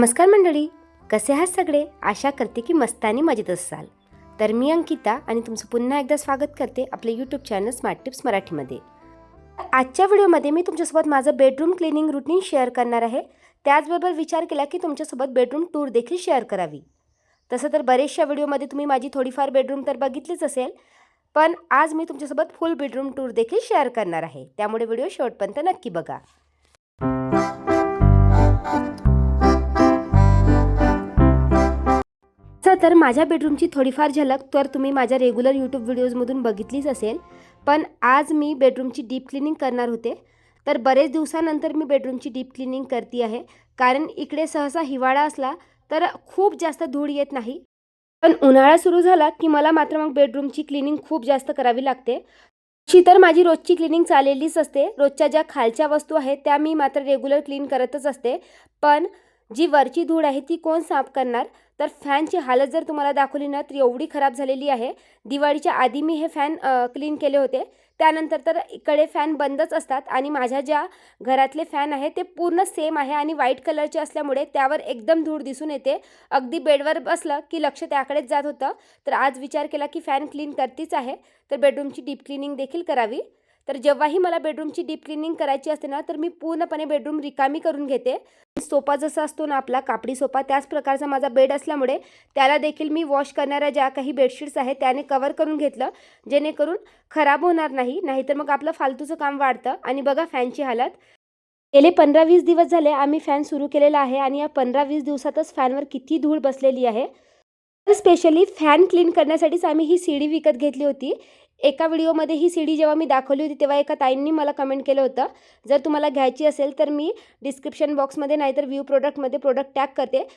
नमस्कार मंडळी, कसे आहात सगळे? आशा करते की मस्तानी मजेत असाल. तर मी अंकिता आणि तुमचं पुन्हा एकदा स्वागत करते आपले यूट्यूब चॅनल स्मार्ट टिप्स मराठीमध्ये. आजच्या व्हिडिओमध्ये मी तुमच्यासोबत माझं बेडरूम क्लिनिंग रुटीन शेअर करणार आहे. त्याचबरोबर विचार केला की तुमच्यासोबत बेडरूम टूर देखील शेअर करावी. तसं तर बरेचशा व्हिडिओमध्ये तुम्ही माझी थोडीफार बेडरूम तर बघितलीच असेल, पण आज मी तुमच्यासोबत फुल बेडरूम टूर देखील शेअर करणार आहे. त्यामुळे व्हिडिओ शेवटपर्यंत नक्की बघा. तर माझ्या बेडरूमची थोडीफार झलक तर तुम्ही माझ्या रेग्युलर यूट्यूब व्हिडिओजमधून बघितलीच असेल, पण आज मी बेडरूमची डीप क्लिनिंग करणार होते. तर बरेच दिवसानंतर मी बेडरूमची डीप क्लिनिंग करते आहे, कारण इकडे सहसा हिवाळा असला तर खूप जास्त धूळ येत नाही, पण उन्हाळा सुरू झाला की मला मात्र मग बेडरूमची क्लिनिंग खूप जास्त करावी लागते. अशी तर माझी रोजची क्लिनिंग चाललेलीच असते. रोजच्या ज्या खालच्या वस्तू आहेत त्या मी मात्र रेग्युलर क्लीन करतच असते, पण जी वरची धूळ आहे ती कोण साफ करणार? तर फॅनची हालत जर तुम्हाला दाखवली ना तर एवढी खराब झालेली आहे. दिवाळीच्या आधी मी हे फॅन क्लीन केले होते, त्यानंतर तर इकडे फॅन बंदच असतात आणि माझ्या ज्या घरातले फॅन आहे ते पूर्ण सेम आहे आणि व्हाईट कलरचे असल्यामुळे त्यावर एकदम धूळ दिसून येते. अगदी बेडवर बसलं की लक्ष त्याकडेच जात होतं. तर आज विचार केला की फॅन क्लीन करतीच आहे तर बेडरूमची डीप क्लिनिंग देखील करावी. तर जेव्हाही मला बेडरूमची डीप क्लिनिंग करायची असते ना तर मी पूर्णपणे बेडरूम रिकामी करून घेते. सोफा जसा असतो ना आपला कापडी सोफा, त्याच प्रकारचा माझा बेड असल्यामुळे त्याला देखील मी वॉश करणाऱ्या ज्या काही बेडशीट्स आहेत त्याने कवर करून घेतलं, जेणेकरून खराब होणार नाही, नाहीतर मग आपलं फालतूचं काम वाढतं. आणि बघा फॅनची हालत. गेले 15-20 दिवस झाले आम्ही फॅन सुरू केलेला आहे आणि या 15-20 दिवसातच फॅनवर किती धूळ बसलेली आहे. तर स्पेशली फॅन क्लीन करण्यासाठीच आम्ही ही सीडी विकत घेतली होती. एका व्हिडिओमध्ये ही सीडी जेव्हा मी दाखवली होती तेव्हा एका ताईंनी मला कमेंट केलं होतं, जर तुम्हाला घ्यायची असेल तर मी डिस्क्रिप्शन बॉक्समध्ये नाहीतर व्ह्यू प्रोडक्टमध्ये प्रोडक्ट टॅग करते.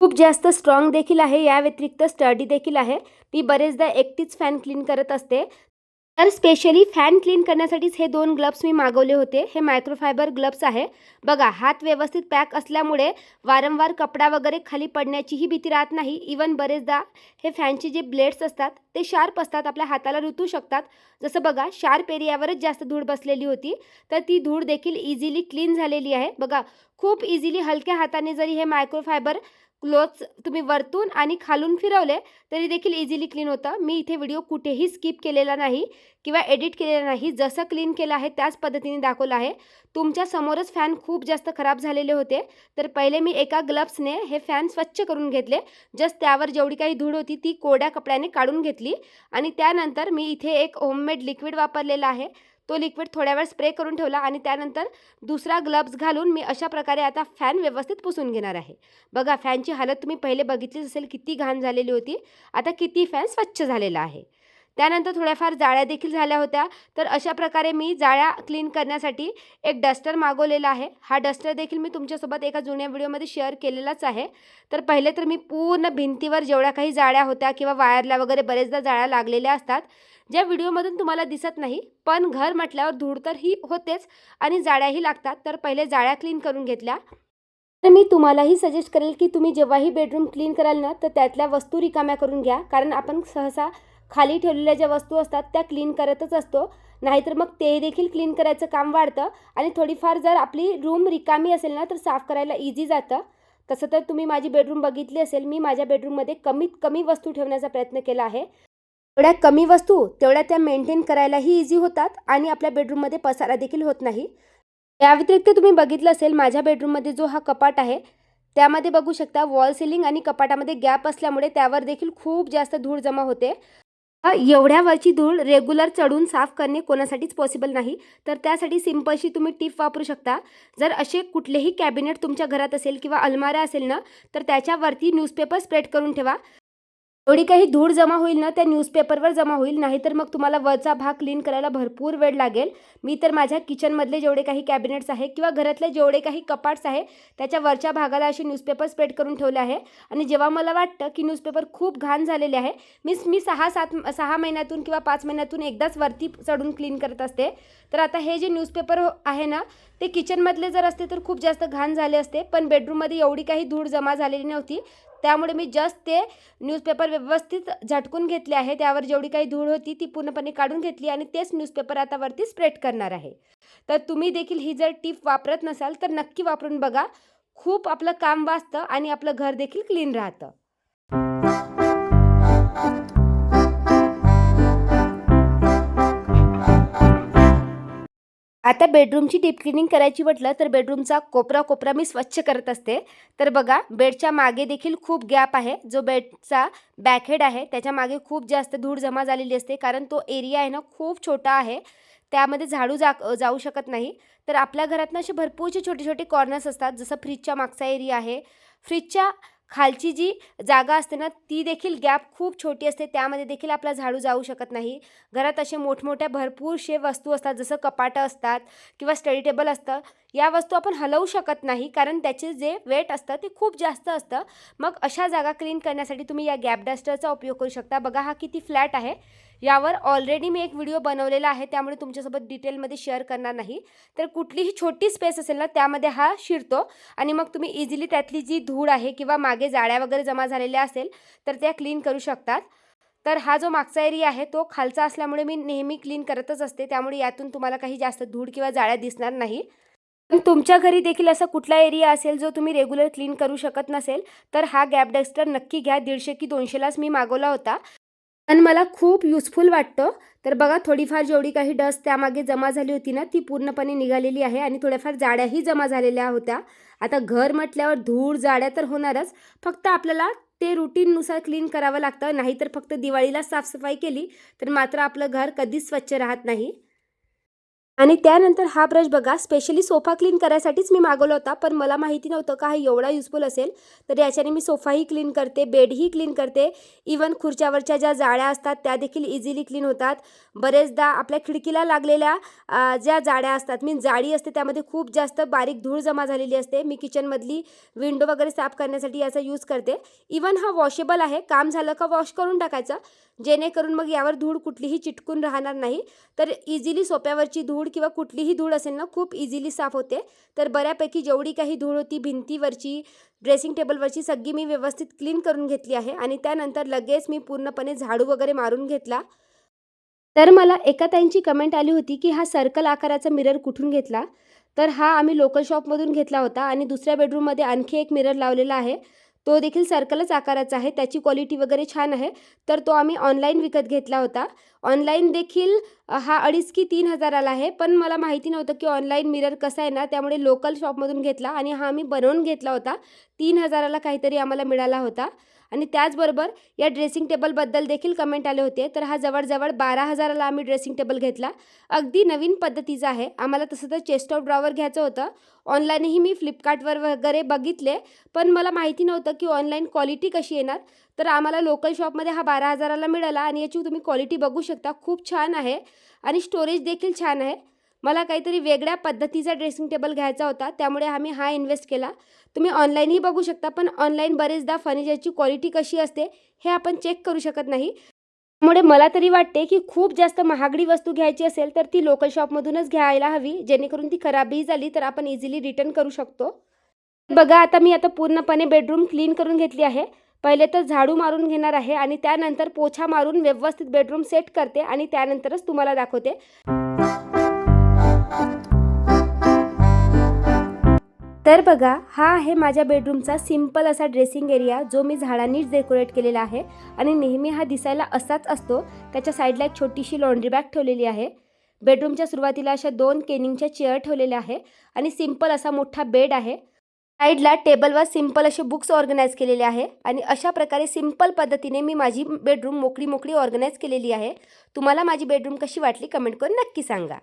खूप जास्त स्ट्रॉंग देखील आहे, या व्यतिरिक्त स्टडी देखील आहे. मी बरेचदा एकटीच फॅन क्लीन करत असते. तर स्पेशली फॅन क्लीन करण्यासाठीच हे 2 ग्लव्स मी मागवले होते. हे मायक्रोफायबर ग्लव्स आहे. बघा हात व्यवस्थित पॅक असल्यामुळे वारंवार कपडा वगैरे खाली पडण्याचीही भीती राहत नाही. इवन बरेचदा हे फॅनचे जे ब्लेड्स असतात ते शार्प असतात, आपल्या हाताला रुतू शकतात. जसं बघा शार्प एरियावरच जास्त धूळ बसलेली होती, तर ती धूळ देखील इझिली क्लीन झालेली आहे. बघा खूप इझिली हलक्या हाताने जरी हे मायक्रोफायबर क्लोथ्स तुम्ही वरतून आणि खालून फिरवले तरी देखील इझिली क्लीन होतं. मी इथे व्हिडिओ कुठेही स्किप केलेला नाही किंवा एडिट केलेला नाही. जसं क्लीन केलं आहे त्याच पद्धतीने दाखवलं आहे. तुमच्या समोरच फॅन खूप जास्त खराब झालेले होते, तर पहिले मी एका ग्लव्सने हे फॅन स्वच्छ करून घेतले. जस्ट त्यावर जेवढी काही धूळ होती ती कोरड्या कपड्याने काढून घेतली आणि त्यानंतर मी इथे एक होममेड लिक्विड वापरलेला आहे. तो लिक्विड थोड्या वेळ स्प्रे करून ठेवला आणि त्यानंतर दुसरा ग्लव्स घालून मी अशा प्रकारे आता फॅन व्यवस्थित पुसून घेणार आहे. बघा फॅनची हालत तुम्ही पहिले बघितलीच असेल, किती घाण झालेली होती. आता किती फॅन स्वच्छ झालेला आहे. त्यानंतर थोड्याफार जाळ्या देखील झाल्या होत्या, तर अशा प्रकारे मी जाळ्या क्लीन करण्यासाठी एक डस्टर मागवलेला आहे. हा डस्टर देखील मी तुमच्यासोबत एका जुन्या व्हिडिओमध्ये शेअर केलेलाच आहे. तर पहिले तर मी पूर्ण भिंतीवर जेवढ्या काही जाळ्या होत्या किंवा वायरला वगैरे बरेचदा जाळ्या लागलेल्या असतात, ज्या व्हिडिओमधून तुम्हाला दिसत नाही, पण घर म्हटल्यावर धूळ तर ही होतेच आणि जाळ्याही लागतात. तर पहिले जाळ्या क्लीन करून घेतल्या. तर मी तुम्हालाही सजेस्ट करेल की तुम्ही जेव्हाही बेडरूम क्लीन कराल ना तर त्यातल्या वस्तू रिकाम्या करून घ्या, कारण आपण सहसा खाली ठेवलेल्या ज्या वस्तू असतात त्या क्लीन करतच असतो, नाहीतर मग ते देखील क्लीन करायचं काम वाढतं आणि थोडीफार जर आपली रूम रिकामी असेल ना तर साफ करायला इझी जातं. तसं तर तुम्ही माझी बेडरूम बघितली असेल, मी माझ्या बेडरूममध्ये कमीत कमी वस्तू ठेवण्याचा प्रयत्न केला आहे. एवढ्या कमी वस्तू तेवढ्या त्या मेंटेन करायलाही इझी होतात आणि आपल्या बेडरूममध्ये पसारा देखील होत नाही. या व्यतिरिक्त तुम्ही बघितलं असेल माझ्या बेडरूममध्ये जो हा कपाट आहे त्यामध्ये बघू शकता वॉल सिलिंग आणि कपाटामध्ये गॅप असल्यामुळे त्यावर देखील खूप जास्त धूळ जमा होते. एवढ्या वरची धूळ रेग्युलर चढून साफ करणे कोणासाठीच पॉसिबल नाही, तर त्यासाठी सिंपलशी तुम्ही टिप वापरू शकता. जर असे कुठलेही कॅबिनेट तुमच्या घरात असेल किंवा अलमाऱ्या असेल ना तर त्याच्यावरती न्यूजपेपर स्प्रेड करून ठेवा. एवढी काही धूळ जमा होईल ना त्या न्यूजपेपरवर जमा होईल, नाहीतर मग तुम्हाला वरचा भाग क्लीन करायला भरपूर वेळ लागेल. मी तर माझ्या किचनमधले जेवढे काही कॅबिनेट्स आहे किंवा घरातले जेवढे काही कपाट्स आहे त्याच्या वरच्या भागाला असे न्यूजपेपर स्प्रेड करून ठेवले आहे आणि जेव्हा मला वाटतं की न्यूजपेपर खूप घाण झालेले आहे मी 6 महिन्यातून किंवा 5 महिन्यातून एकदाच वरती चढून क्लीन करत असते. तर आता हे जे न्यूजपेपर आहे ना ते किचनमधले जर असते तर खूप जास्त घाण झाले असते, पण बेडरूममध्ये एवढी काही धूळ जमा झालेली नव्हती, त्यामुळे मी जस्ट ते न्यूजपेपर व्यवस्थित झटकून घेतले आहे. त्यावर जेवढी काही धूळ होती ती पूर्णपणे काढून घेतली आणि तेच न्यूजपेपर आता वरती स्प्रेड करणार आहे. तर तुम्ही देखील ही जर टिप वापरत नसाल तर नक्की वापरून बघा. खूप आपलं काम वाचतं आणि आपलं घर देखील क्लीन राहतं. आता बेडरूमची डीप क्लीनिंग करायची म्हटलं तर बेडरूमचा कोपरा मी स्वच्छ करत असते. तर बघा, बेडच्या मागे देखील खूप गॅप आहे. जो बेडचा बॅकहेड आहे त्याच्या मागे खूप जास्त धूळ जमा झालेली असते, कारण तो एरिया आहे ना खूप छोटा आहे. त्यामध्ये झाडू जाऊ शकत नाही. तर आपल्या घरात ना असे भरपूरचे छोटे-छोटे कॉर्नर्स असतात. जसं फ्रिजच्या मागचा एरिया आहे. फ्रिजच्या खालची जी जागा असते ना ती देखील गॅप खूप छोटी असते. त्यामध्ये देखील आपला झाडू जाऊ शकत नाही. घरात असे मोठमोठ्या भरपूरशे वस्तू असतात, जसं कपाटं असतात किंवा स्टडी टेबल असतं. या वस्तू आपण हलवू शकत नाही, कारण त्याचे जे वेट असतं ते खूप जास्त असतं. मग अशा जागा क्लीन करण्यासाठी तुम्ही या गॅप डस्टरचा उपयोग करू शकता. बघा, हा किती फ्लॅट आहे. यावर ऑलरेडी मी एक व्हिडिओ बनवलेला आहे, त्यामुळे तुमच्यासोबत डिटेलमध्ये शेअर करणार नाही. तर कुठलीही छोटी स्पेस असेल ना त्यामध्ये हा शिरतो आणि मग तुम्ही इझिली त्यातली जी धूळ आहे किंवा मागे जाळ्या वगैरे जमा झालेल्या असेल तर त्या क्लीन करू शकतात. तर हा जो मागचा एरिया आहे तो खालचा असल्यामुळे मी नेहमी क्लीन करतच असते, त्यामुळे यातून तुम्हाला काही जास्त धूळ किंवा जाळ्या दिसणार नाही. पण तुमच्या घरी देखील असा कुठला एरिया असेल जो तुम्ही रेग्युलर क्लीन करू शकत नसेल, तर हा गॅप डस्टर नक्की घ्या. 150 की 200लाच मी मागवला होता आणि मला खूप युजफुल वाटतं. तर बघा, थोडीफार जेवढी काही डस्ट त्यामागे जमा झाली होती ना ती पूर्णपणे निघालेली आहे आणि थोड्याफार जाड्याही जमा झालेल्या होत्या. आता घर म्हटल्यावर धूळ जाड्या तर होणारच, फक्त आपल्याला ते रुटीननुसार क्लीन करावं लागतं. नाहीतर फक्त दिवाळीला साफसफाई केली तर मात्र आपलं घर कधीच स्वच्छ राहत नाही. आणि त्यानंतर हा ब्रश बघा, स्पेशली सोफा क्लीन करायसाठीच मी मागवला होता, पण मला माहिती नव्हतं का हा एवढा युजफुल असेल. तर याच्याने मी सोफाही क्लीन करते, बेडही क्लीन करते, इवन खुर्च्यावरच्या ज्या जाळ्या असतात त्या देखील इझिली क्लीन होतात. बरेचदा आपल्या खिडकीला लागलेल्या ज्या जाळ्या असतात, जाळी असते त्यामध्ये खूप जास्त बारीक धूळ जमा झालेली असते. मी किचनमधली विंडो वगैरे साफ करण्यासाठी याचा यूज करते. इवन हा वॉशेबल आहे, काम झालं का वॉश करून टाकायचं, जेणेकरून मग यावर धूळ कुठलीही चिटकून राहणार नाही. तर इझिली सोप्यावरची धूळ किंवा कुठलीही धूळ असेल ना खूप इझिली साफ होते. तर बऱ्यापैकी जेवढी काही धूळ होती भिंतीवरची, ड्रेसिंग टेबलवरची, सगळी मी व्यवस्थित क्लीन करून घेतली आहे आणि त्यानंतर लगेच मी पूर्णपणे झाडू वगैरे मारून घेतला. तर मला एका ताईंची कमेंट आली होती की हा सर्कल आकाराचा मिरर कुठून घेतला. तर हा आम्ही लोकल शॉपमधून घेतला होता आणि दुसऱ्या बेडरूममध्ये आणखी एक मिरर लावलेला आहे. तो देखील सर्कलच आकाराचा आहे. त्याची क्वालिटी वगैरे छान आहे. तर तो आम्ही ऑनलाईन विकत घेतला होता. ऑनलाईन देखील हा 2.5 की 3 हजाराला आहे. पण मला माहिती नव्हतं की ऑनलाईन मिरर कसा आहे ना, त्यामुळे लोकल शॉपमधून घेतला आणि हा आम्ही बनवून घेतला होता. 3 हजाराला काहीतरी आम्हाला मिळाला होता. आणि त्याचबरोबर या ड्रेसिंग टेबलबद्दल देखील कमेंट आले होते. तर हा जवळजवळ 12,000ला आम्ही ड्रेसिंग टेबल घेतला. अगदी नवीन पद्धतीचा आहे. आम्हाला तसं तर चेस्ट ऑफ ड्रॉवर घ्यायचं होतं. ऑनलाईनही मी फ्लिपकार्टवर वगैरे बघितले, पण मला माहिती नव्हतं की ऑनलाईन क्वालिटी कशी येणार. तर आम्हाला लोकल शॉपमध्ये हा 12,000ला मिळाला आणि याची तुम्ही क्वालिटी बघू शकता. खूप छान आहे आणि स्टोरेज देखील छान आहे. मला काहीतरी वेगळ्या पद्धतीचा ड्रेसिंग टेबल घ्यायचा होता, त्यामुळे आम्ही हा इन्व्हेस्ट केला. तुम्ही ऑनलाईनही बघू शकता, पण ऑनलाईन बरेचदा फर्निचरची क्वालिटी कशी असते हे आपण चेक करू शकत नाही. त्यामुळे मला तरी वाटते की खूप जास्त महागडी वस्तू घ्यायची असेल तर ती लोकल शॉपमधूनच घ्यायला हवी, जेणेकरून ती खराबही झाली तर आपण इझिली रिटर्न करू शकतो. बघा, आता मी पूर्णपणे बेडरूम क्लीन करून घेतली आहे. पहिले तर झाडू मारून घेणार आहे आणि त्यानंतर पोछा मारून व्यवस्थित बेडरूम सेट करते आणि त्यानंतरच तुम्हाला दाखवते. तर बघा, हा आहे माझ्या बेडरूमचा सिंपल असा ड्रेसिंग एरिया, जो मी झाडांनीच डेकोरेट केलेला आहे आणि नेहमी हा दिसायला असाच असतो. त्याच्या साईडला एक छोटीशी लॉन्ड्री बॅग ठेवलेली आहे. बेडरूमच्या सुरुवातीला अशा 2 केनिंगच्या चेअर ठेवलेल्या आहे आणि सिंपल असा मोठा बेड आहे. साईडला टेबलवर सिंपल असे बुक्स ऑर्गनाइज केलेले आहे आणि अशा प्रकारे सिंपल पद्धतीने मी माझी बेडरूम मोकळी ऑर्गनाइज केलेली आहे. तुम्हाला माझी बेडरूम कशी वाटली कमेंट करून नक्की सांगा.